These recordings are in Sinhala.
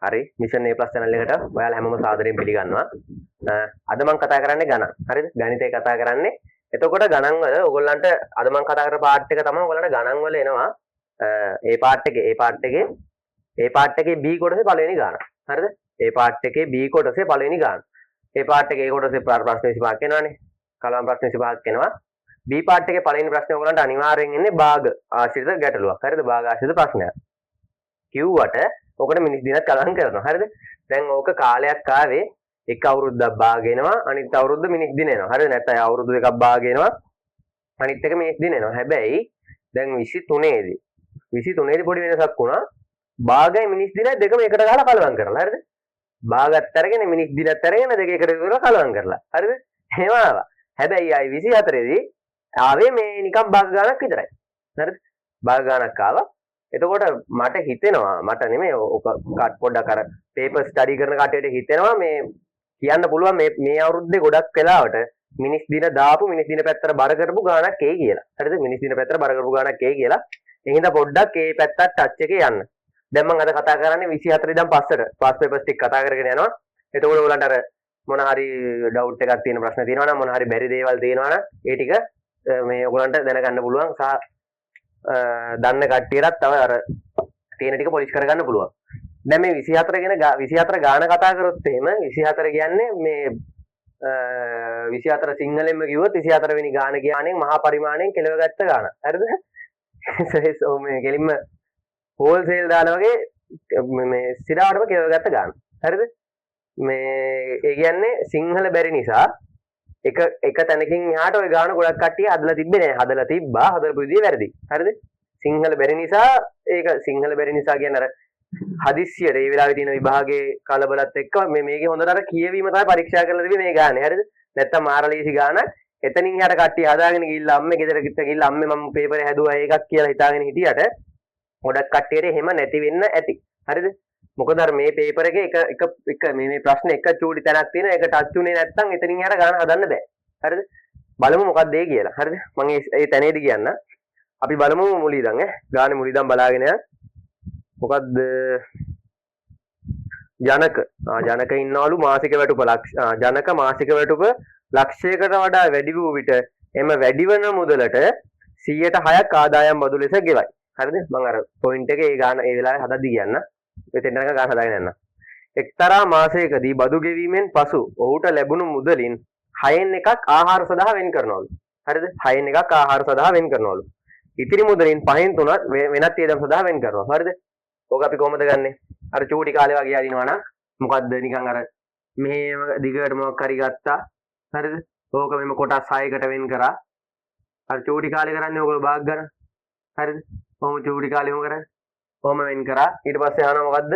හරි මිෂන් A+ channel එකට ඔයාලා හැමෝම සාදරයෙන් පිළිගන්නවා. අද මම කතා කරන්නේ ගණන්. හරිද? ගණිතය කතා කරන්නේ. එතකොට ගණන් වල ඔයගොල්ලන්ට අද මම කතා කරන පාර්ට් එක තමයි ඔයගොල්ලන්ට ගණන් වල එනවා. ඒ පාර්ට් එකේ B කොටසේ පළවෙනි ගාන. හරිද? ඒ පාර්ට් එකේ B කොටසේ පළවෙනි ගාන. ඒ පාර්ට් එකේ A කොටසේ ප්‍රශ්න 25ක් එනවානේ. කලවම් ප්‍රශ්න 25ක් එනවා. B පාර්ට් එකේ පළවෙනි ප්‍රශ්නේ ඔයගොල්ලන්ට අනිවාර්යෙන් එන්නේ භාග ආශ්‍රිත ගැටලුවක්. හරිද? භාග ආශ්‍රිත ප්‍රශ්නයක්. කිව්වට ඔකට මිනිස් දිනක් කලවම් කරනවා. හරිද? දැන් ඕක කාලයක් ආවේ එක අවුරුද්දක් භාග වෙනවා අනිත් අවුරුද්ද මිනිස් දින එනවා. හරිද? නැත්නම් අවුරුදු දෙකක් භාග වෙනවා අනිත් එක මිනිස් දින එනවා. හැබැයි දැන් 23 දී පොඩි වෙනසක් වුණා. භාගයි මිනිස් දිනයි දෙකම එකට ගහලා කලවම් කරලා. හරිද? භාගත් අරගෙන මිනිස් දිනත් අරගෙන දෙක එකට කරලා කලවම් කරලා. හරිද? එහෙම ආවා. හැබැයි ආයි 24 දී ආවේ මේ නිකන් භාග ගානක් විතරයි. හරිද? භාග ගානක් ආවා. එතකොට මට හිතෙනවා මට නෙමෙයි ඔක පොඩ්ඩක් අර පේපර් ස්ටඩි කරන කට්ටියට හිතෙනවා මේ කියන්න පුළුවන් මේ අවුරුද්දේ ගොඩක් වෙලාවට මිනිස් දින දාපු මිනිස් දින පැත්තට බර කරපු ගානක් එයි කියලා. හරිද? මිනිස් දින පැත්තට බර කරපු ගානක් එයි කියලා. එහෙනම් පොඩ්ඩක් ඒ පැත්තට ටච් එකේ යන්න. දැන් මම අද කතා කරන්නේ 24 ඉඳන් පස්සට පාස් පේපර්ස් ටික කතා කරගෙන යනවා. එතකොට ඔයගලන්ට අර මොන හරි ඩවුට් එකක් තියෙන ප්‍රශ්න තියෙනවා නම් මොන හරි බැරි දේවල් තියෙනවා නම් ඒ ටික මේ ඔයගලන්ට දැනගන්න පුළුවන් සහ දන්න කට්ටියටත් තව අර තියෙන ටික පොලිෂ් කරගන්න පුළුවන්. දැන් මේ 24 ගැන 24 ගාන කතා කරොත් එහෙම 24 කියන්නේ මේ 24 සිංහලෙන්ම කිව්වොත් 24 වෙනි ගාන කියන්නේ මහා පරිමාණයෙන් කෙලවගත්ත ගාන. හරිද? so මේ කෙලින්ම හෝල්සේල් දාන වගේ මේ සිරාවටම කෙලවගත්ත ගාන. හරිද? මේ ඒ කියන්නේ සිංහල බැරි නිසා එක තැනකින් එහාට ওই ගාන ගොඩක් කට්ටිය හදලා තිබ්බේ නෑ. හදලා තිබ්බා. හදපු විදිය වැරදි. හරිද? සිංහල බැරි නිසා ඒක සිංහල බැරි නිසා කියන්නේ අර හදිස්සියට ඒ වෙලාවේ තියෙන විභාගයේ කලබලත් එක්ක මේකේ හොඳට අර කියවීම තමයි පරීක්ෂා කරලා තිබ්බේ මේ ගානේ. හරිද? නැත්තම් මාරලීසි ගාන එතනින් එහාට කට්ටිය හදාගෙන ගිහිල්ලා අම්මේ ගෙදර ගිහිල්ලා අම්මේ මම පේපරේ හැදුවා ඒකක් කියලා හිතාගෙන හිටියට ගොඩක් කට්ටියට එහෙම නැති වෙන්න ඇති. හරිද? මොකද අර මේ පේපර් එකේ එක මේ ප්‍රශ්න එක චූටි තැනක් තියෙනවා. ඒක ටච් උනේ නැත්නම් එතනින් එහාට ගාන හදන්න බෑ. හරිද? බලමු මොකක්ද ඒ කියලා. හරිද? මම ඒ තැනේදී කියන්න. අපි බලමු මුල ඉඳන් ගානේ මුල ඉඳන් බලාගෙන යන්න. මොකද්ද? ජනක ඉන්නවලු මාසික වැටුප ජනක මාසික වැටුප ලක්ෂයකට වඩා වැඩි වූ විට එම වැඩි වන මුදලට 106ක් ආදායම් බදු ලෙස ගෙවයි. හරිද? මම අර පොයින්ට් එකේ ඒ ගාන ඒ වෙලාවේ හදද්දි කියන්න. මෙතෙන් යනක ගාන හදාගෙන යන්න. එක්තරා මාසයකදී බදු ගෙවීමෙන් පසු ඔහුට ලැබුණු මුදලින් 6න් එකක් ආහාර සඳහා වෙන් කරනවලු. හරිද? 6න් එකක් ආහාර සඳහා වෙන් කරනවලු. ඉතිරි මුදලින් 5න් 3ක් වෙනත් වියදම් සඳහා වෙන් කරනවා. හරිද? ඕක අපි කොහොමද ගන්නෙ? අර චූටි කාලේ වගේ ආදිනවා නම් මොකද්ද නිකන් අර මෙහෙම දිගට මොකක් හරි ගත්තා. හරිද? ඕක මෙම කොටස් 6කට වෙන් කරා. අර චූටි කාලේ කරන්නේ ඕගොල්ලෝ භාග ගන්න. හරිද? කොහොම චූටි කාලේ මොකද කරන්නේ? කොහොම වෙන් කරා. ඊට පස්සේ අහනවා මොකද්ද?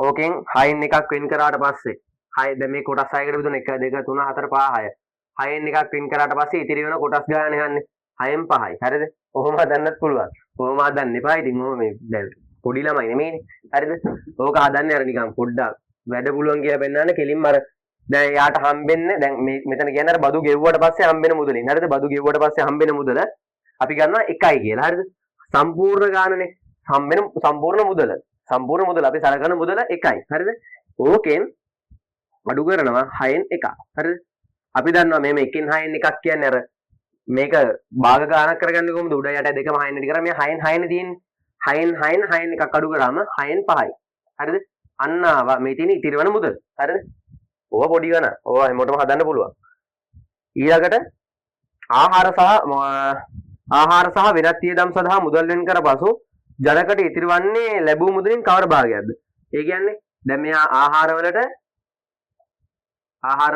ඕකෙන් 6න් එකක් වෙන් කරාට පස්සේ 6 දැන් මේ කොටස් 6කට බෙදුන 1 2 3 4 5 6 6න් එකක් වෙන් කරාට පස්සේ ඉතිරි වෙන කොටස් ගාන යන්නේ 6න් 5යි. හරිද? කොහොම හදන්නත් පුළුවන්. කොහොම හදන්න එපා. ඉතින් ඔහොම මේ දැන් පොඩි ළමයි නෙමෙයිනේ. හරිද? ඕක හදන්නේ අර නිකන් පොඩ්ඩක් වැඩ පුළුවන් කියලා පෙන්නන්න කෙලින්ම අර දැන් යාට හම්බෙන්නේ දැන් මේ මෙතන කියන්නේ අර බදු ගෙව්වට පස්සේ හම්බෙන මුදලින්. හරිද? බදු ගෙව්වට පස්සේ හම්බෙන මුදල අපි ගන්නවා 1යි කියලා. හරිද? සම්පූර්ණ ගානනේ හම්බෙන සම්පූර්ණ මුදල අපි සලකන මුදල 1යි. හරිද? ඕකෙන් අඩු කරනවා 6න් 1. හරිද? අපි දන්නවා මේ 1න් 6න් එකක් කියන්නේ අර මේක භාග ගානක් කරගන්නේ කොහොමද? උඩ යට දෙකම 6න් ටි කරා මේ 6න් 6නේ තියෙන්නේ. 6න් එකක් අඩු කරාම 6න් 5යි. හරිද? අන්න ආවා මේ තියෙන ඉතිරි වෙන මුදල. හරිද? ඕවා පොඩි ගණන්. ඕවා හැමෝටම හදන්න පුළුවන්. ඊළඟට ආහාර සහ වෙනත් වියදම් සඳහා මුදල් වෙන් කර පසු ජනකට ඉතිරිවන්නේ ලැබූ මුදලින් කවර භාගයක්ද? ඒ කියන්නේ දැන් මෙයා ආහාර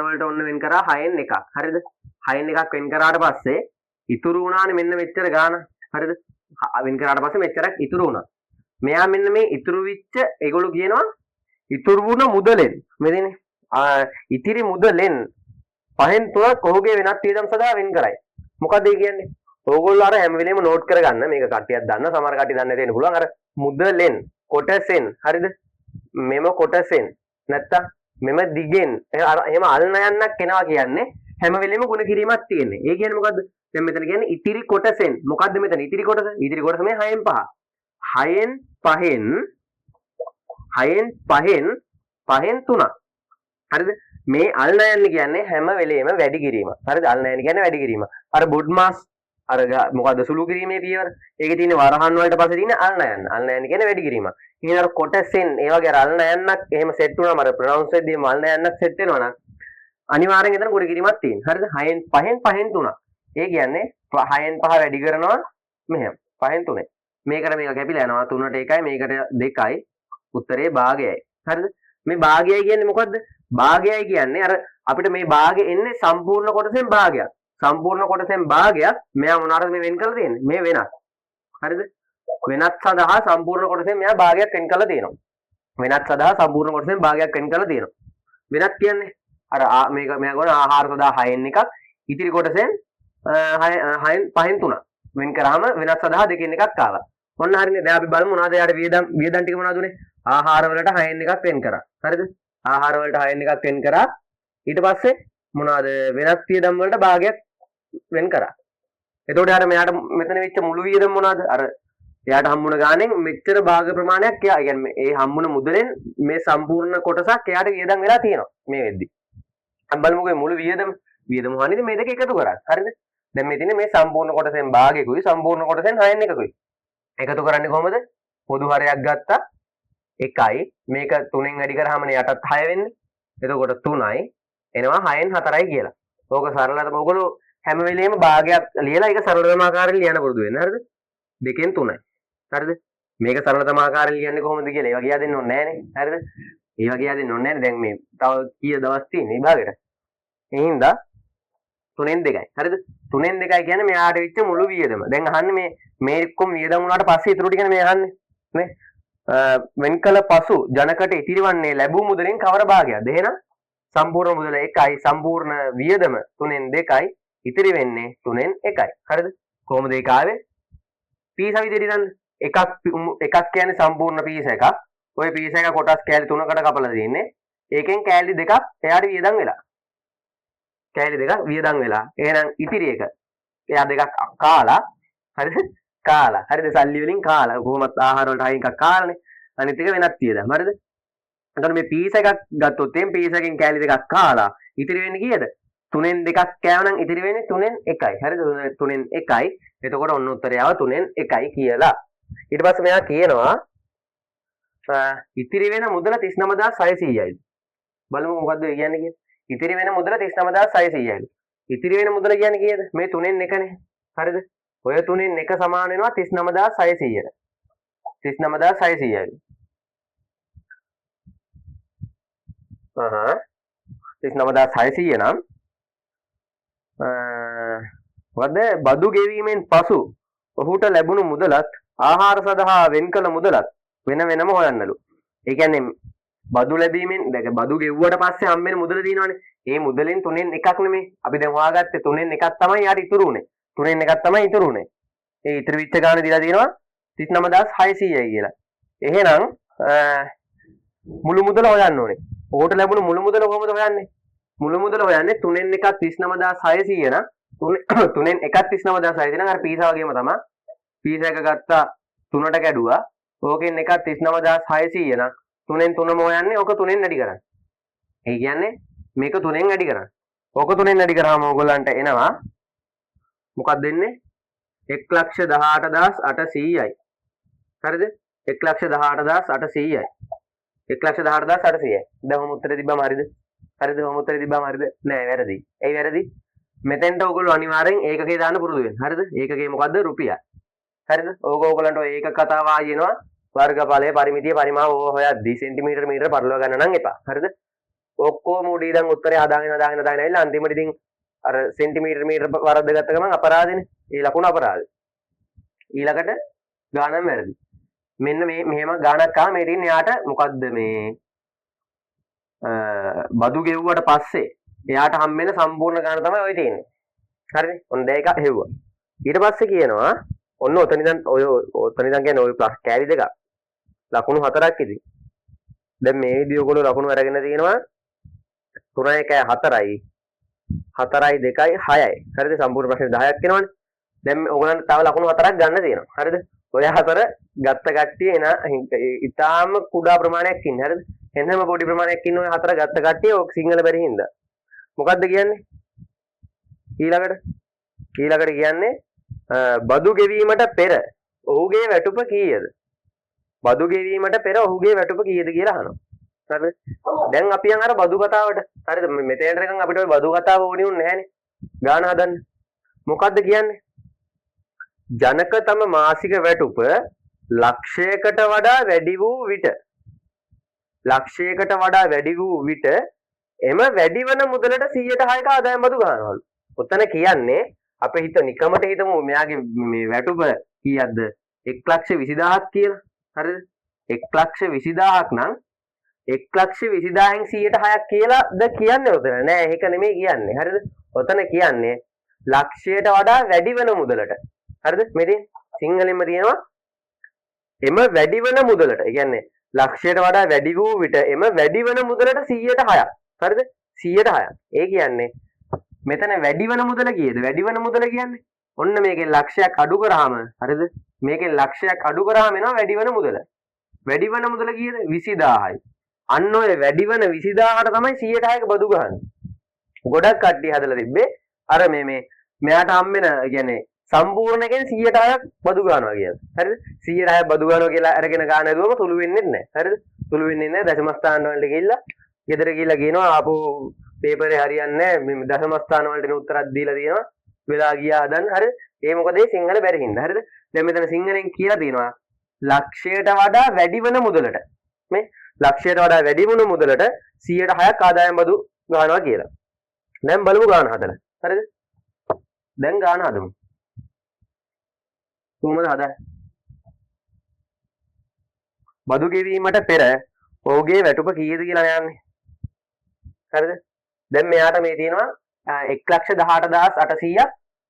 වලට ඔන්න වෙන් කරා 6න් එකක්. හරිද? 6න් එකක් වෙන් කරාට පස්සේ ඉතුරු වුණානේ මෙන්න මෙච්චර ගාන. හරිද? වෙන් කරාට පස්සේ මෙච්චරක් ඉතුරු වුණා. මෙයා මෙන්න මේ ඉතුරු වෙච්ච ඒගොල්ලෝ කියනවා ඉතුරු වුණ මුදලෙන් මෙතනේ ඉතිරි මුදලෙන් 5න් 3ක් ඔහුගේ වෙනත් වියදම් සඳහා වෙන් කරයි. මොකද ඒ කියන්නේ? ඕගොල්ලෝ අර හැම වෙලේම නෝට් කරගන්න. මේක කට්ටියක් දන්න, සමහර කට්ටිය දන්නේ නැති වෙන්න පුළුවන්. අර මුදලෙන් කොටසෙන් හරිද? මෙම කොටසෙන් නැත්තම් මෙම දිගෙන් එහෙම අල්න යන්නක් එනවා කියන්නේ හැම වෙලෙම ගුණ කිරීමක් තියෙන්නේ. ඒ කියන්නේ මොකද්ද? දැන් මෙතන කියන්නේ ඉතිරි කොටසෙන්. මොකද්ද මෙතන ඉතිරි කොටස? ඉතිරි කොටස මේ 6න් 5. 6න් 5න් 6න් 5න් 3ක්. හරිද? මේ අල්නයන් කියන්නේ හැම වෙලේම වැඩි කිරීම. හරිද? අල්නයන් කියන්නේ වැඩි කිරීම. අර බුඩ් මාස් අර මොකද්ද සුළු කිරීමේ පියවර. ඒකේ තියෙන වරහන් වලට පස්සේ තියෙන අල්නයන්. අල්නයන් කියන්නේ වැඩි කිරීම. ඉතින් අර කොටසෙන් ඒ වගේ අර අල්නයන්ක් එහෙම සෙට් වුණාම අර ප්‍රොනවුන්ස් වෙද්දී අල්නයන්ක් සෙට් වෙනවා නම් අනිවාර්යෙන් එතන කුඩ කිරීමක් තියෙනවා. හරිද? 6න් 3ක්. ඒ කියන්නේ 6න් 5 වැඩි කරනවා මෙහෙම. 5න් 3. මේකට මේක කැපිලා යනවා 3ට 1යි මේකට 2යි. උත්තරේ භාගයයි. හරිද? මේ භාගයයි කියන්නේ මොකද්ද? භාගයයි කියන්නේ අර අපිට මේ භාගය එන්නේ සම්පූර්ණ කොටසෙන් භාගයක්. සම්පූර්ණ කොටසෙන් භාගයක් මෙයා මොනවාරද මේ වෙන් කරලා තියෙන්නේ? මේ වෙනස්. හරිද? වෙනස් සඳහා සම්පූර්ණ කොටසෙන් මෙයා භාගයක් වෙන් කරලා තියෙනවා. වෙනස් සඳහා සම්පූර්ණ කොටසෙන් භාගයක් වෙන් කරලා තියෙනවා. වෙනස් කියන්නේ අර මේක මෙයා ගොන ආහාර සඳහා 6න් එකක් ඉතිරි කොටසෙන් 6න් 5න් 3ක් වෙන් කරාම වෙනස් සඳහා 2න් එකක් ආවා. ඔන්න හරිනේ. දැන් අපි බලමු මොනවද යාට වියදම් ටික මොනවද උනේ? ආහාර වලට 6න් එකක් වෙන් කරා. හරිද? ආහාර වලට 6න් එකක් වෙන් කරා. ඊට පස්සේ මොනවද වෙනස් වියදම් වලට භාගයක් වෙන් කරා. එතකොට යාර මෙයාට මෙතන වෙච්ච මුළු වියදම් මොනවද? අර එයාට හම්බුන ගානෙන් මෙච්චර භාග ප්‍රමාණයක් එයා කියන්නේ ඒ හම්බුන මුදලෙන් මේ සම්පූර්ණ කොටසක් එයාට වියදම් වෙලා තියෙනවා මේ වෙද්දි. අපි බලමුකෝ මුළු වියදම හොයන්නේ මේ දෙක එකතු කරා. හරිද? දැන් මේ තියෙන්නේ මේ සම්පූර්ණ කොටසෙන් භාගයකුයි සම්පූර්ණ කොටසෙන් 6න් එකකුයි. එකතු කරන්නේ කොහමද? පොදු හරයක් ගත්තා 1යි මේක 3ෙන් වැඩි කරාමනේ යටත් 6 වෙන්නේ. එතකොට 3යි එනවා 6න් 4යි කියලා. ඕක සරලව ඔයගොල්ලෝ හැම වෙලෙම භාගයක් ලියලා ඒක සරලතම ආකාරයෙන් ලියන්න පුරුදු වෙන්න. හරිද? 2ෙන් 3යි. හරිද? මේක සරලතම ආකාරයෙන් ලියන්නේ කොහොමද කියලා ඒවා කියා දෙන්න ඕනේ නෑනේ. හරිද? ඒවා කියා දෙන්න ඕනේ නෑනේ. දැන් මේ තව කීය දවස් තියෙන්නේ විභාගෙට. ඒ හින්දා 3ෙන් 2යි. හරිද? 3ෙන් 2යි කියන්නේ මෙයාට වෙච්ච මුළු වියදම. දැන් අහන්නේ මේ එක්කම වියදම් වුණාට පස්සේ ඊටු ටිකනේ මේ අහන්නේ. නේ? වෙන්කල පසු ජනකට ඉතිරිවන්නේ ලැබූ මුදලින් කවර භාගයක්ද? එහෙනම් සම්පූර්ණ මුදල 1යි සම්පූර්ණ වියදම 3ෙන් 2යි ඉතිරි වෙන්නේ 3ෙන් 1යි. හරිද? කොහොමද ඒක ආවේ? පීස විදිහට ගන්න. එකක් කියන්නේ සම්පූර්ණ පීස එකක්. ওই පීස එක කොටස් කෑලි 3කට කපලා තියෙන්නේ. ඒකෙන් කෑලි දෙකක් එයාට වියදම් වෙලා. කෑලි දෙකක් වියදම් වෙලා. එහෙනම් ඉතිරි එක එයා දෙකක් කාලා. හරිද? කාලා. හරිද? සල්ලි වලින් කාලා. කොහොමත් ආහාර වලට අයින් එකක් කාලානේ. අනිත් එක වෙනත් වියදම්. හරිද? එතකොට මේ පීස එකක් ගත්තොත් එම් පීස එකෙන් කෑලි දෙකක් කාලා. ඉතිරි වෙන්නේ කීයද? 3ෙන් 2ක් කෑවනම් ඉතිරි වෙන්නේ 3ෙන් 1යි. හරිද? 3ෙන් 1යි. එතකොට ඔන්න උත්තරය ආව 3ෙන් 1යි කියලා. ඊට පස්සේ මෙයා කියනවා ඉතිරි වෙන මුදල 39600යි. බලමු මොකද්ද කියන්නේ කියලා. ඉතිරි වෙන මුදල 39600යි. ඉතිරි වෙන මුදල කියන්නේ කීයද? මේ 3ෙන් 1නේ. හරිද? ඔය 3ෙන් 1 සමාන වෙනවා 39600ට. 39600යි. 39600 නම් වද බදු ගෙවීමෙන් පසු ඔහුට ලැබුණු මුදලත් ආහාර සඳහා වෙන් කළ මුදලත් වෙන වෙනම හොයන්නලු. ඒ කියන්නේ බදු ලැබීමෙන් දැන් බදු ගෙව්වට පස්සේ හම්බෙන මුදල තියෙනවානේ. ඒ මුදලෙන් 3ෙන් 1ක් නෙමෙයි. අපි දැන් හොයාගත්තේ 3ෙන් 1ක් තමයි යාට ඉතුරු උනේ. 3ෙන් 1ක් තමයි ඉතුරු උනේ. ඒ ඉතුරු විච්ච ගාන දීලා තියෙනවා 39600යි කියලා. එහෙනම් මුළු මුදල හොයන්න ඕනේ. ඔහුට ලැබුණු මුළු මුදල කොහොමද හොයන්නේ? මුළු මුදල හොයන්නේ 3ෙන් 1ක් 39600 නම් 3ෙන් 1ක් 39600 නම් අර පීසා වගේම තමයි. පීසා එක ගත්තා 3ට කැඩුවා. ඕකෙන් 1ක් 39600 නම් 3ෙන් 3ම හොයන්නේ. ඕක 3ෙන් වැඩි කරන්න. ඒ කියන්නේ මේක 3ෙන් වැඩි කරන්න. ඕක 3ෙන් වැඩි කරාම ඕගොල්ලන්ට එනවා මොකක්ද දෙන්නේ? 118800යි. හරිද? 118800යි. 118800යි. දැන් මොම උත්තරේ තිබ්බම හරිද? හරිද? මොම උත්තරේ තිබ්බම හරිද? නෑ වැරදි. ඇයි වැරදි? මෙතෙන්ට ඕගොල්ලෝ අනිවාර්යෙන් ඒකකේ දාන්න පුරුදු වෙන්න. හරිද? ඒකකේ මොකද්ද? රුපියල්. හරිද? ඕගොල්ලන්ට ඔය ඒක කතාව ආයෙනවා වර්ගඵලය පරිමිතිය පරිමාව ඕව හොයද්දි සෙන්ටිමීටර මීටර පරිලව ගන්න නම් එපා. හරිද? ඔක්කොම උඩ ඉඳන් උත්තරේ හදාගෙන ඇවිල්ලා අන්තිමට ඉතින් අර සෙන්ටිමීටර මීටර වරද්ද ගත්ත ගමන් අපරාධනේ. ඒ ලකුණ අපරාධ. ඊළඟට ගානම වැරදි. මෙන්න මේ මෙහෙම ගානක් ආව මේ තියෙන යාට මොකද්ද මේ බදු ගෙව්වට පස්සේ එයාට හම්බෙන සම්පූර්ණ ගාන තමයි ඔය තියෙන්නේ. හරිද? ඔන්න දැන් එක හෙව්වා. ඊට පස්සේ කියනවා ඔන්න ඔතන ඉඳන් කියන්නේ ඔය ප්ලස් කැරි දෙක. ලකුණු 4ක් ඉතින්. දැන් මේ විදිහ ඔයගොල්ලෝ ලකුණු අරගෙන තියෙනවා 3 1 4යි 4යි 2යි 6යි. හරිද? සම්පූර්ණ ප්‍රශ්නේ 10ක් වෙනවනේ. දැන් ඔයගොල්ලන්ට තව ලකුණු 4ක් ගන්න තියෙනවා. හරිද? ඔය හතර ගත්ත කට්ටිය එන ඉතාලම කුඩා ප්‍රමාණයක් ඉන්නේ. හරිද? එන්නම පොඩි ප්‍රමාණයක් ඉන්න ඔය හතර ගත්ත කට්ටිය ඔක් සිංහල බැරි හින්දා. මොකද්ද කියන්නේ? ඊළඟට කියන්නේ බදු ගෙවීමට පෙර ඔහුගේ වැටුප කීයද? බදු ගෙවීමට පෙර ඔහුගේ වැටුප කීයද කියලා අහනවා. හරිද? දැන් අපි යන් අර බදු කතාවට. හරිද? මෙතෙන්ට නිකන් අපිට ඔය බදු කතාව ඕනේ උන්නේ නැහනේ. ගාන හදන්න. මොකද්ද කියන්නේ? ජනක තම මාසික වැටුප ලක්ෂයකට වඩා වැඩි වූ විට එම වැඩිවන මුදලට 106ක ආදායම් බදු ගන්නවලු. ඔතන කියන්නේ අපි නිකමට හිතමු මෙයාගේ මේ වැටුප කීයක්ද? 1,20,000ක් කියලා. හරිද? 1,20,000ක් නම් 1,20,000න් 106ක් කියලාද කියන්නේ ඔතන? නෑ ඒක නෙමෙයි කියන්නේ. හරිද? ඔතන කියන්නේ ලක්ෂයට වඩා වැඩි වෙන මුදලට. හරිද? මෙතන සිංහලෙන්ම තියෙනවා එම වැඩි වෙන මුදලට. ඒ කියන්නේ ලක්ෂයට වඩා වැඩි වූ විට එම වැඩි වෙන මුදලට 106ක්. හරිද? 106ක්. ඒ කියන්නේ මෙතන වැඩි වෙන මුදල කීයද? වැඩි වෙන මුදල කියන්නේ ඔන්න මේකෙන් ලක්ෂයක් අඩු කරාම හරිද? මේකෙන් ලක්ෂයක් අඩු කරාම එනවා වැඩි වෙන මුදල. වැඩි වෙන මුදල කීයද? 20000යි. අන්න ඔය වැඩි වෙන 20000ට තමයි 106ක බදු ගහන්නේ. ගොඩක් කට්ටිය හදලා තිබ්බේ අර මෙයාට හම්බෙන කියන්නේ සම්පූර්ණයෙන් 106ක් බදු ගන්නවා කියලා. හරිද? 106ක් බදු ගන්නවා කියලා අරගෙන ගන්න හදුවම සුළු වෙන්නේ නැහැ. හරිද? සුළු වෙන්නේ නැහැ. දශම ස්ථාන වලට ගිහිල්ලා ගෙදර ගිහිල්ලා කියනවා ආපහු පේපරේ හරියන්නේ නැහැ. මේ දශම ස්ථාන වලට උත්තරයක් දීලා තියෙනවා. වෙලා ගියා හදන්න. හරිද? ඒ මොකද ඒ සිංහල බැරි හින්දා. හරිද? දැන් මෙතන සිංහලෙන් කියලා තියෙනවා ලක්ෂයට වඩා වැඩි වෙන මුදලට. මේ ලක්ෂයට වඩා වැඩි වුණු මුදලට 106ක් ආදායම් බදු ගන්නවා කියලා. දැන් බලමු ගාන හදලා. හරිද? දැන් ගාන හදමු. කොහොමද හදන්නේ? බදු ගෙවීමට පෙර ඔහුගේ වැටුප කීයද කියලා යන්නේ. හරිද? දැන් මෙයාට මේ තියෙනවා 1,18,800ක්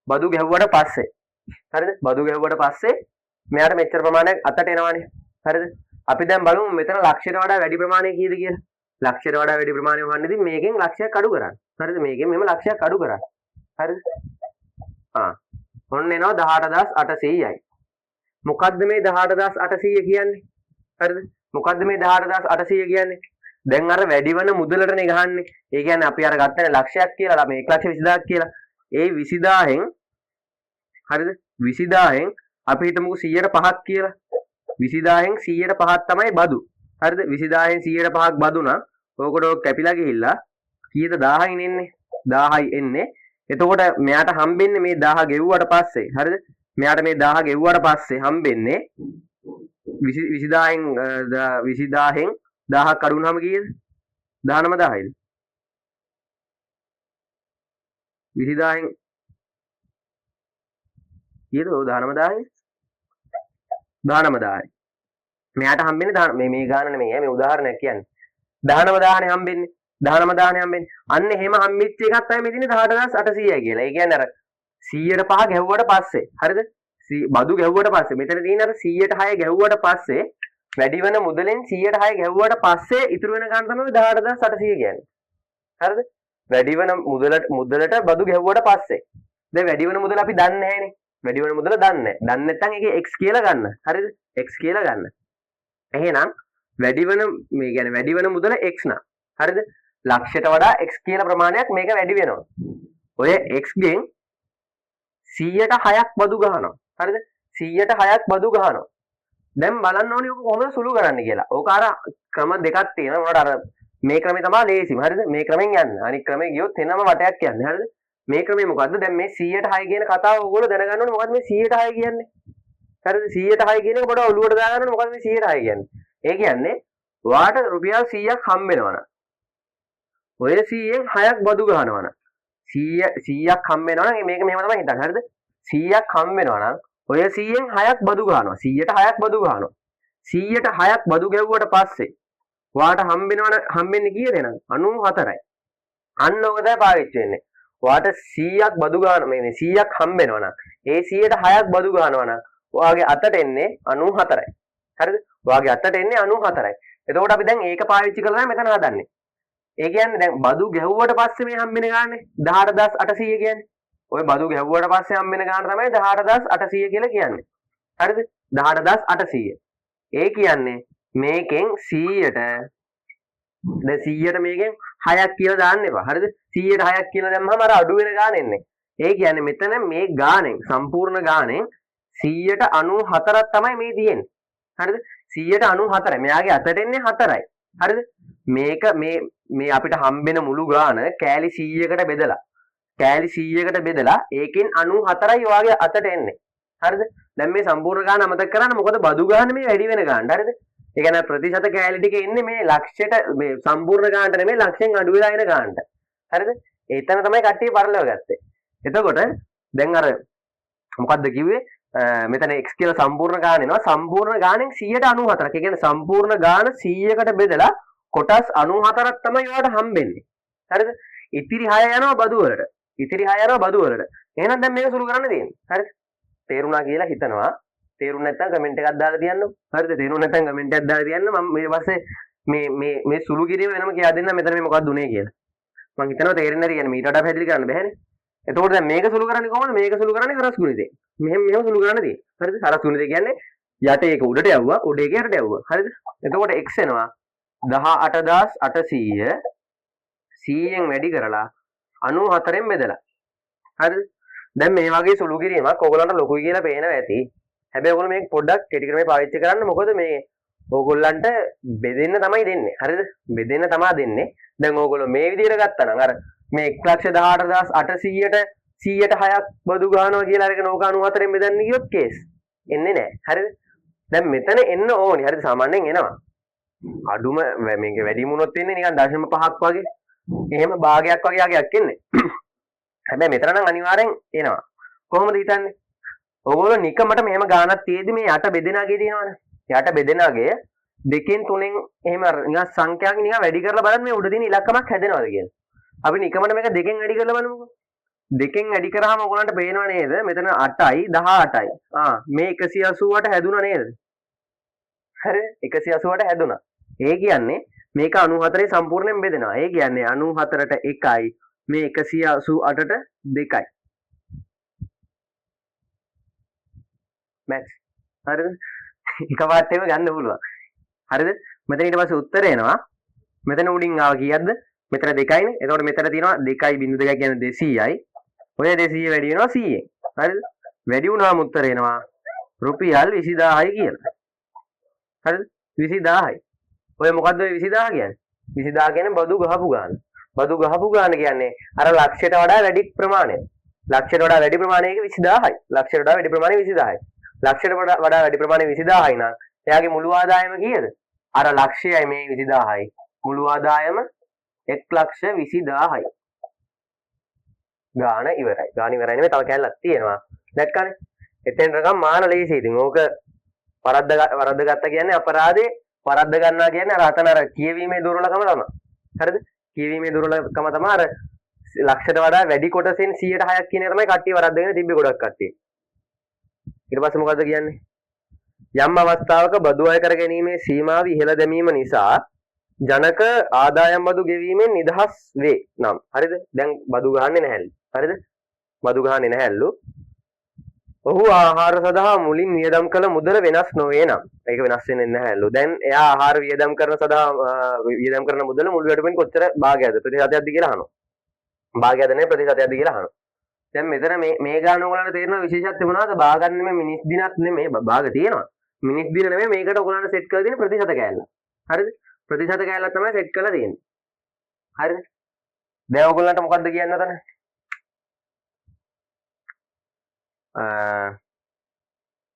බදු ගැහුවට පස්සේ. හරිද? බදු ගැහුවට පස්සේ මෙයාට මෙච්චර ප්‍රමාණයක් අතට එනවානේ. හරිද? අපි දැන් බලමු මෙතන ලක්ෂයට වඩා වැඩි ප්‍රමාණය කීයද කියලා. ලක්ෂයට වඩා වැඩි ප්‍රමාණය වහන්නේදී මේකෙන් ලක්ෂයක් අඩු කරන්න. හරිද? මේකෙන් මෙහෙම ලක්ෂයක් අඩු කරන්න. හරිද? ඔන්න එනවා 18800යි. මොකද්ද මේ 18800 කියන්නේ? හරිද? මොකද්ද මේ 18800 කියන්නේ? දැන් අර වැඩි වෙන මුදලටනේ ගහන්නේ. ඒ කියන්නේ අපි අර ගත්තනේ ලක්ෂයක් කියලා මේ 1,20,000ක් කියලා. ඒ 20000න් හරිද? 20000න් අපි හිතමුකෝ 105ක් කියලා. 20000න් 105ක් තමයි බදු. හරිද? 20000න් 105ක් බදු නම් ඕකට කැපිලා ගිහිල්ලා කීයද 1000යින් එන්නේ. 1000යි එන්නේ. එතකොට මෙයාට හම්බෙන්නේ මේ 1000 ගෙවුවට පස්සේ හරිද? මෙයාට මේ 1000 ගෙවුවට පස්සේ හම්බෙන්නේ 20000න් 1000ක් අඩු වුණාම කීයද? 19000යිද? 20000න් කීයද? 19000යි. 19000යි. මෙයාට හම්බෙන්නේ මේ ගාන නෙමෙයි මේ උදාහරණයක් කියන්නේ. 19000නේ හම්බෙන්නේ. 19000නේ හම්බෙන්නේ. අන්න එහෙම හම්බෙච්ච එකක් තමයි මෙතන 18800යි කියලා. ඒ කියන්නේ අර 100ට 5 ගැහුවට පස්සේ හරිද? බදු ගැහුවට පස්සේ මෙතන තියෙන අර 100ට 6 ගැහුවට පස්සේ වැඩි වෙන මුදලෙන් 100ට 6 ගැහුවට පස්සේ ඉතුරු වෙන ගාන තමයි 18800 කියන්නේ. හරිද? වැඩි වෙන මුදලට බදු ගැහුවට පස්සේ. දැන් වැඩි වෙන මුදල අපි දන්නේ නැහැනේ. වැඩි වෙන මුදල දන්නේ නැහැ. දන්නේ නැත්නම් ඒකේ x කියලා ගන්න. හරිද? x කියලා ගන්න. එහෙනම් වැඩි වෙන මේ කියන්නේ වැඩි වෙන මුදල x නා. හරිද? ලක්ෂයට වඩා x කියලා ප්‍රමාණයක් මේක වැඩි වෙනවා. ඔය x ගෙන් 100ට 6ක් බදු ගහනවා. හරිද? 100ට 6ක් බදු ගහනවා. දැන් බලන්න ඕනේ ඔක කොහොමද සුළු කරන්නේ කියලා. ඕක අර ක්‍රම දෙකක් තියෙනවා. මොනවාට අර මේ ක්‍රමේ තමයි ලේසිම. හරිද? මේ ක්‍රමෙන් යන්න. අනිත් ක්‍රමේ ගියොත් එනම වටයක් යන්නේ. හරිද? මේ ක්‍රමේ මොකද්ද? දැන් මේ 100ට 6 කියන කතාව ඕගොල්ලෝ දැනගන්න ඕනේ. මොකද්ද මේ 100ට 6 කියන්නේ? හරිද? 100ට 6 කියන එක පොඩ ඔලුවට දාගන්න ඕනේ. මොකද්ද මේ 100ට 6 කියන්නේ? ඒ කියන්නේ ඔයාට රුපියල් 100ක් හම්බ වෙනවනම් ඔය 100න් 6ක් බදු ගහනවනම් 100ක් හම්බ වෙනවනම් මේක මෙහෙම තමයි හිතන්නේ. හරිද? 100ක් හම්බ වෙනවනම් ඔය 100න් 6ක් බදු ගහනවා. 100ට 6ක් බදු ගහනවා. 100ට 6ක් බදු ගැව්වට පස්සේ ඔයාට හම්බෙන්නේ කීයද එහෙනම්? 94යි. අන්න ඔක තමයි පාවිච්චි වෙන්නේ. ඔයාට 100ක් බදු ගන්න මේ 100ක් හම්බ වෙනවනම් ඒ 100ට 6ක් බදු ගන්නවනම් ඔයාගේ අතට එන්නේ 94යි. හරිද? ඔයාගේ අතට එන්නේ 94යි. එතකොට අපි දැන් ඒක පාවිච්චි කරලා මෙතන හදන්නේ. ඒ කියන්නේ දැන් බදු ගැහුවට පස්සේ මේ හම්බෙන ගානේ 18800 කියන්නේ. ඔය බදු ගැහුවට පස්සේ හම්බෙන ගාන තමයි 18800 කියලා කියන්නේ. හරිද? 18800. ඒ කියන්නේ මේකෙන් 100ට දැන් 100ට මේකෙන් 6ක් කියලා දාන්න එපා. හරිද? 100ට 6ක් කියලා දැම්මම අර අඩු වෙන ගාන එන්නේ. ඒ කියන්නේ මෙතන මේ ගානෙන් සම්පූර්ණ ගානෙන් 194ක් තමයි මේ තියෙන්නේ. හරිද? 194. මෙයාගේ අතට එන්නේ 4යි. හරිද? මේක මේ අපිට හම්බෙන මුළු ගාන කෑලි 100කට බෙදලා ඒකෙන් 94යි ඔයාගේ අතට එන්නේ. හරිද? දැන් මේ සම්පූර්ණ ගාන අමතක කරන්න මොකද බදු ගාන මේ වැඩි වෙන ගාන. හරිද? ඒ කියන්නේ ප්‍රතිශත කෑලි ටික එන්නේ මේ ලක්ෂයට මේ සම්පූර්ණ ගානට නෙමෙයි ලක්ෂයෙන් අඩු වෙලා එන ගානට. හරිද? එතන තමයි කට්ටිය පරලව ගත්තේ. එතකොට දැන් අර මොකද්ද කිව්වේ? මෙතන x කියලා සම්පූර්ණ ගාන එනවා. සම්පූර්ණ ගානෙන් 194ක්. ඒ කියන්නේ සම්පූර්ණ ගාන 100කට බෙදලා කොටස් 94ක් තමයි ඔයාලට හම්බෙන්නේ. හරිද? ඉතිරි 6 යනවා බදු වලට. එහෙනම් දැන් මේක සුළු කරන්න තියෙන්නේ. හරිද? තේරුණා කියලා හිතනවා. තේරුණ නැත්නම් කමෙන්ට් එකක් දාලා තියන්න. හරිද? තේරුණ නැත්නම් කමෙන්ට් එකක් දාලා තියන්න. මම මේ පස්සේ මේ සුළු කිරීම වෙනම කියා දෙන්න මෙතන මේ මොකක්ද උනේ කියලා. මම හිතනවා තේරෙන්නේ නැති කියන්නේ මීට වඩා පැහැදිලි කරන්න බැහැනේ. එතකොට දැන් මේක සුළු කරන්නේ කොහොමද? මේක සුළු කරන්නේ හරස් ගුණිතේ. මෙහෙම සුළු කරන්න තියෙන්නේ. හරිද? හරස් ගුණිතේ කියන්නේ යට එක උඩට යවුවා, උඩ එක යටට යවුවා. හරිද? එතකොට x එනවා 18800 100න් වැඩි කරලා 94න් බෙදලා. හරිද? දැන් මේ වගේ සුළු කිරීමක් ඕගොල්ලන්ට ලොකුයි කියලා පේනවා ඇති. හැබැයි ඔයගොල්ලෝ මේක පොඩ්ඩක් කෙටි ක්‍රමේ පාවිච්චි කරන්න. මොකද මේ ඕගොල්ලන්ට බෙදෙන්න තමයි දෙන්නේ. හරිද? බෙදෙන්න තමයි දෙන්නේ. දැන් ඕගොල්ලෝ මේ විදිහට ගත්තා නම් අර මේ 1,18,800ට 100ට 6ක් බදු ගන්නවා කියලා අරගෙන ඕක 94න් බෙදන්න ගියොත් කේස් එන්නේ නැහැ. හරිද? දැන් මෙතන එන්න ඕනි. හරිද? සාමාන්‍යයෙන් එනවා. අඩුම මේක වැඩිම වුණොත් එන්නේ නිකන් 0.5ක් වගේ. එහෙම භාගයක් වගේ යකයක් එන්නේ. හැබැයි මෙතන නම් අනිවාර්යෙන් එනවා. කොහොමද හිතන්නේ? ඕගොල්ලෝ නිකමට මෙහෙම ගානක් තියේදී මේ යට බෙදෙනාගේ තියෙනවනේ. යට බෙදෙනාගේ දෙකෙන් තුනෙන් එහෙම නිකන් සංඛ්‍යාවක නිකන් වැඩි කරලා බලන්න මේ උඩ තියෙන ඉලක්කමක් හැදෙනවද කියලා. අපි නිකමට මේක දෙකෙන් වැඩි කරලා බලමුකෝ. දෙකෙන් වැඩි කරාම ඔයගොල්ලන්ට පේනව නේද? මෙතන 8යි 18යි. මේ 188ට හැදුනා නේද? හරි 188ට හැදුනා. ඒ කියන්නේ මේක 94යි සම්පූර්ණයෙන් බෙදෙනවා. ඒ කියන්නේ 94ට 1යි මේ 188ට 2යි. මැක්ස්. හරිද? එකපාරට එහෙම ගන්න පුළුවන්. හරිද? මෙතන ඊට පස්සේ උත්තරය එනවා. මෙතන උඩින් ආව කීයක්ද? මෙතන 2යිනේ. එතකොට මෙතන තියෙනවා 2.2 කියන්නේ 200යි. ඔය 200 වැඩි වෙනවා 100ෙන්. හරිද? වැඩි වුණාම උත්තරය එනවා රුපියල් 20000යි කියලා. හරිද? 20000යි. ඔය මොකද්ද ඔය 20000 කියන්නේ? 20000 කියන්නේ බදු ගහපු ගාන. බදු ගහපු ගාන කියන්නේ අර ලක්ෂයට වඩා වැඩි ප්‍රමාණය. ලක්ෂයට වඩා වැඩි ප්‍රමාණය 20000යි. ලක්ෂයට වඩා වැඩි ප්‍රමාණය 20000යි. ලක්ෂයට වඩා වැඩි ප්‍රමාණය 20000යි නම් එයාගේ මුළු ආදායම කීයද? අර ලක්ෂයයි මේ 20000යි. මුළු ආදායම 1,20,000යි. ගාන ඉවරයි. ගාන ඉවරයි නෙමෙයි තව කැලලක් තියෙනවා. දැක්කනේ? එතෙන් රකම් මාන ලේසි. ඉතින් ඕක වරද්ද ගත්ත කියන්නේ අපරාධේ වරද්ද ගන්නවා කියන්නේ අර අතන අර කියවීමේ දුර්වලකම තමයි. හරිද? කියවීමේ දුර්වලකම තමයි අර ලක්ෂයට වඩා වැඩි කොටසෙන් 100ට 6ක් කියන එක තමයි කට්ටිය වරද්දගෙන තිබ්බේ ගොඩක් කට්ටිය. ඊට පස්සේ මොකද්ද කියන්නේ? යම් අවස්ථාවක බදු අය කර ගැනීමේ සීමාව ඉහළ දැමීම නිසා ජනක ආදායම් බදු ගෙවීමෙන් නිදහස් වේ නම්. හරිද? දැන් බදු ගහන්නේ නැහැලු. හරිද? බදු ගහන්නේ නැහැලු. ඔහු ආහාර සඳහා මුලින් වියදම් කළ මුදල වෙනස් නොවේ නම්. ඒක වෙනස් වෙන්නේ නැහැලු. දැන් එයා ආහාර වියදම් කරන මුදල මුළු වැටුපෙන් කොච්චර භාගයක්ද ප්‍රතිශතයක්ද කියලා අහනවා. භාගයක්ද නේ ප්‍රතිශතයක්ද කියලා අහනවා. දැන් මෙතන මේ ගාන ඔයගලන්ට තේරෙනවා විශේෂත්වය මොනවද? භාග නෙමෙයි මිනිස් දිනක් නෙමෙයි භාග තියෙනවා. මිනිස් දින නෙමෙයි මේකට ඔයගලන්ට සෙට් කරලා තියෙන ප්‍රතිශත කෑල්ල. හරිද? ප්‍රතිශත කෑල්ල තමයි සෙට් කරලා තියෙන්නේ. හරිද? දැන් ඔයගලන්ට මොකද්ද කියන්න තන?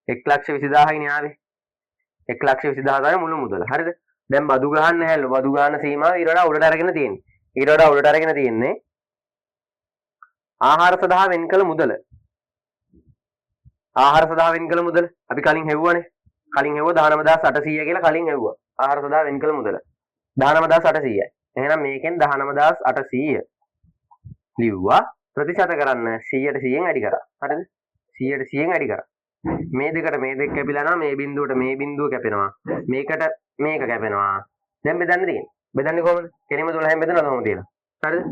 1,20,000යි නේ ආවේ. 1,20,000 තමයි මුළු මුදල. හරිද? දැන් බදු ගහන්න හැල්ලු. බදු ගන්න සීමාව ඊට වඩා උඩට අරගෙන තියෙන්නේ. ඊට වඩා උඩට අරගෙන තියෙන්නේ ආහාර සඳහා වෙන් කළ මුදල. ආහාර සඳහා වෙන් කළ මුදල අපි කලින් හෙව්වනේ. කලින් හෙව්ව 19800 කියලා කලින් හෙව්වා. ආහාර සඳහා වෙන් කළ මුදල 19800යි. එහෙනම් මේකෙන් 19800 ලිව්වා. ප්‍රතිශත කරන්න 100ට 100න් වැඩි කරා. හරිද? 100ට 100න් වැඩි කරා. මේ දෙකට මේ දෙක කැපිලා නම් මේ බිඳුවට මේ බිඳුව කැපෙනවා. මේකට මේක කැපෙනවා. දැන් බෙදන්න තියෙන්නේ. බෙදන්නේ කොහොමද? කෙනෙම 12න් බෙදනවද කොහොමද කියලා. හරිද?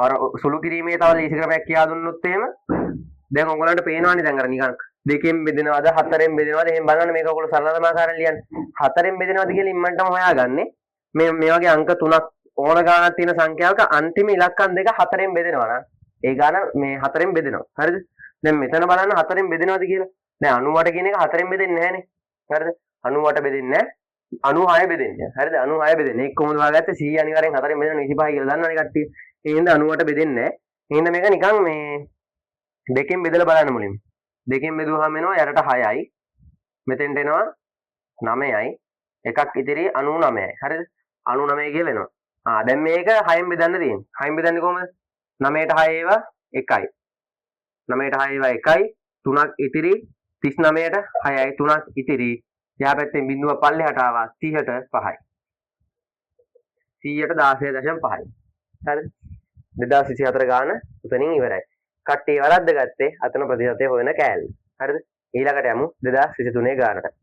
අර සුළු කිරීමේ තව ලීසි ක්‍රමයක් කියා දුන්නොත් එහෙම දැන් ඔයගොල්ලන්ට පේනවනේ දැන් අර නිකන් දෙකෙන් බෙදෙනවද හතරෙන් බෙදෙනවද එහෙනම් බලන්න මේක ඔයගොල්ලෝ සරලම ආකාරයෙන් ලියන්න. හතරෙන් බෙදෙනවද කියලා ඉම්මන්ටම හොයාගන්නේ. මේ වගේ අංක 3ක් ඕන ගානක් තියෙන සංඛ්‍යාවක අන්තිම ඉලක්කම් දෙක හතරෙන් බෙදෙනවා නම් ඒ ගාන මේ හතරෙන් බෙදෙනවා. හරිද? දැන් මෙතන බලන්න හතරෙන් බෙදෙනවද කියලා. දැන් 98 කියන එක හතරෙන් බෙදෙන්නේ නැහනේ. හරිද? 98 බෙදෙන්නේ නැහැ. 96 බෙදෙන්නේ. හරිද? 96 බෙදෙන්නේ. ඒක කොහොමද හොයාගත්තේ? 100 අනිවාර්යෙන් හතරෙන් බෙදෙනවා 25 කියලා දන්නවනේ කට්ටිය. ඒ හින්දා 98 බෙදෙන්නේ නැහැ. ඒ හින්දා මේක නිකන් මේ දෙකෙන් බෙදලා බලන්න මුලින්ම. දෙකෙන් බෙදුවාම එනවා යටට 6යි. මෙතෙන්ට එනවා 9යි. එකක් ඉතිරි 99යි. හරිද? 99 කියලා එනවා. දැන් මේක 6න් බෙදන්න තියෙන්නේ. 6න් බෙදන්නේ කොහමද? 9ට 6 ඒවා 1යි. 9ට 6 ඒවා 1යි. 3ක් ඉතිරි 39ට 6යි 3ක් ඉතිරි. එහා පැත්තෙන් බිඳුව පල්ලෙහාට ආවා 30ට 5යි. 100ට 16.5යි. හරිද? 2024 ගාන උතනින් ඉවරයි. කට්ටිය වරද්ද ගත්තේ අතන ප්‍රතිශතය හොයන කෑල්ල. හරිද? ඊළඟට යමු 2023 ගානට.